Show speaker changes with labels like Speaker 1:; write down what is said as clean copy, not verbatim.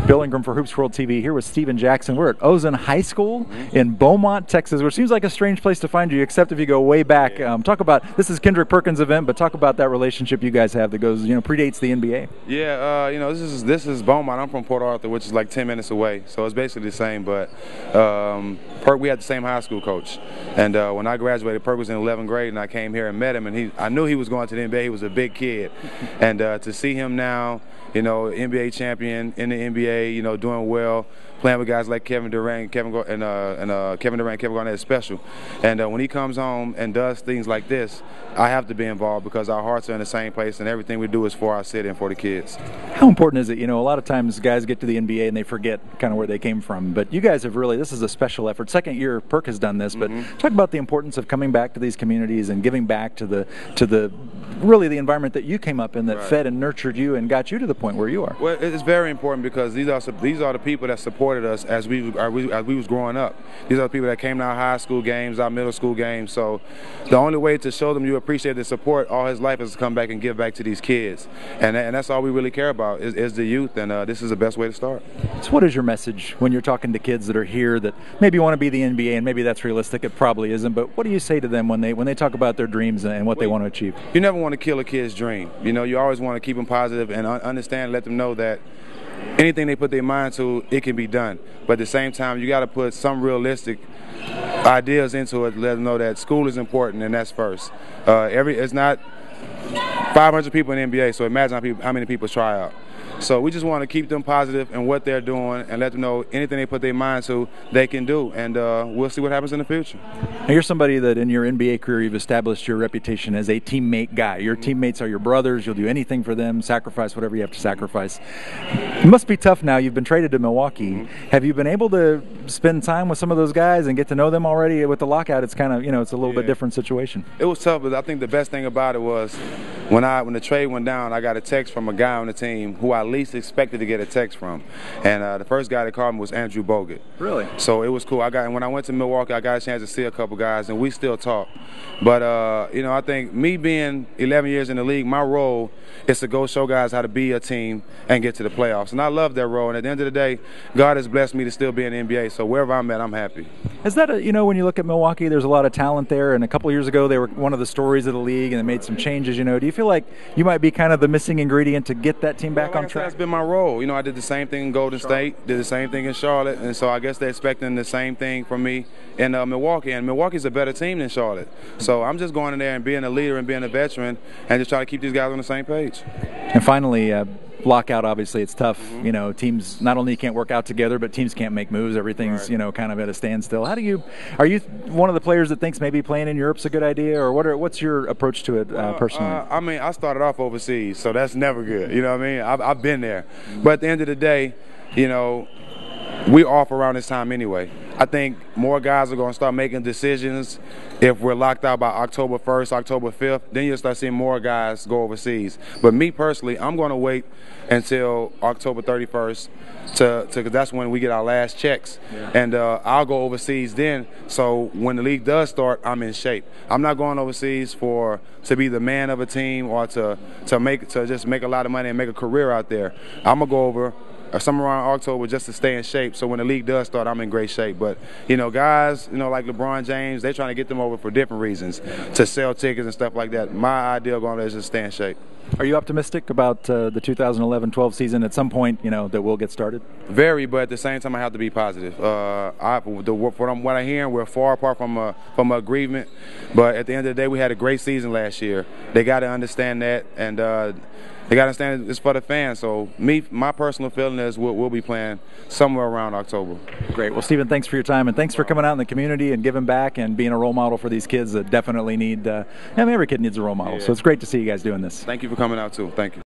Speaker 1: Bill Ingram for Hoops World TV here with Steven Jackson. We're at Ozone High School in Beaumont, Texas, which seems like a strange place to find you, except if you go way back. Talk about, this is Kendrick Perkins' event, but talk about that relationship you guys have that goes, predates the NBA.
Speaker 2: Yeah, this is Beaumont. I'm from Port Arthur, which is like 10 minutes away, so it's basically the same. But we had the same high school coach, and when I graduated, Perk was in 11th grade, and I came here and met him, and I knew he was going to the NBA. He was a big kid, and to see him now, NBA champion in the NBA, doing well, playing with guys like Kevin Durant, Kevin Garnett is special. And when he comes home and does things like this, I have to be involved because our hearts are in the same place, and everything we do is for our city and for the kids.
Speaker 1: How important is it? A lot of times guys get to the NBA and they forget kind of where they came from, but you guys have really, this is a special effort. Second year Perk has done this, but talk about the importance of coming back to these communities and giving back to the really the environment that you came up in, that fed and nurtured you and got you to the point where you are.
Speaker 2: Well, it's very important because these are the people that supported us as we was growing up. These are the people that came to our high school games, our middle school games. So the only way to show them you appreciate the support all his life is to come back and give back to these kids. And that's all we really care about is the youth, and this is the best way to start.
Speaker 1: So what is your message when you're talking to kids that are here that maybe want to be the NBA, and maybe that's realistic, it probably isn't, but what do you say to them when they talk about their dreams and what they want to achieve?
Speaker 2: You never want to kill a kid's dream. You always want to keep them positive and understand, let them know that anything they put their mind to, it can be done. But at the same time, you got to put some realistic ideas into it to let them know that school is important, and that's first. It's not 500 people in the NBA, so imagine how many people try out. So we just want to keep them positive in what they're doing and let them know anything they put their mind to, they can do. And we'll see what happens in the future.
Speaker 1: Now you're somebody that in your NBA career you've established your reputation as a teammate guy. Your teammates are your brothers. You'll do anything for them, sacrifice whatever you have to sacrifice. It must be tough now. You've been traded to Milwaukee. Have you been able to spend time with some of those guys and get to know them already? With the lockout, it's kind of, it's a little bit different situation.
Speaker 2: It was tough, but I think the best thing about it was when the trade went down, I got a text from a guy on the team who I least expected to get a text from, and the first guy that called me was Andrew Bogut.
Speaker 1: Really?
Speaker 2: So it was cool. When I went to Milwaukee, I got a chance to see a couple guys, and we still talk. But I think me being 11 years in the league, my role is to go show guys how to be a team and get to the playoffs, and I love that role. And at the end of the day, God has blessed me to still be in the NBA. So wherever I'm at, I'm happy.
Speaker 1: Is that when you look at Milwaukee, there's a lot of talent there, and a couple of years ago they were one of the stories of the league, and they made some changes. Do you feel like you might be kind of the missing ingredient to get that team back on track?
Speaker 2: That's been my role. I did the same thing in Golden State, did the same thing in Charlotte, and so I guess they're expecting the same thing from me in Milwaukee. And Milwaukee's a better team than Charlotte. So I'm just going in there and being a leader and being a veteran and just try to keep these guys on the same page.
Speaker 1: And finally, lockout, obviously it's tough. Teams not only can't work out together, but teams can't make moves. Everything's kind of at a standstill. Are you one of the players that thinks maybe playing in Europe's a good idea, or what's your approach to it personally?
Speaker 2: I started off overseas, so that's never good. I've been there, but at the end of the day, we off around this time anyway. I think more guys are going to start making decisions if we're locked out by October 1st, October 5th. Then you'll start seeing more guys go overseas. But me personally, I'm going to wait until October 31st because that's when we get our last checks. Yeah. And I'll go overseas then. So when the league does start, I'm in shape. I'm not going overseas to be the man of a team or to just make a lot of money and make a career out there. I'm going to go over somewhere around October just to stay in shape, so when the league does start, I'm in great shape. But, guys, like LeBron James, they're trying to get them over for different reasons, to sell tickets and stuff like that. My ideal going there is just stay in shape.
Speaker 1: Are you optimistic about the 2011-12 season at some point, that will get started?
Speaker 2: Very, but at the same time, I have to be positive. From what I hear, we're far apart from agreement. But at the end of the day, we had a great season last year. They got to understand that, and they got to understand it's for the fans. So my personal feeling is we'll be playing somewhere around October.
Speaker 1: Great. Well, Steven, thanks for your time, and thanks for coming out in the community and giving back and being a role model for these kids that definitely need. Every kid needs a role model. Yeah. So it's great to see you guys doing this.
Speaker 2: Thank you for coming out too. Thank you.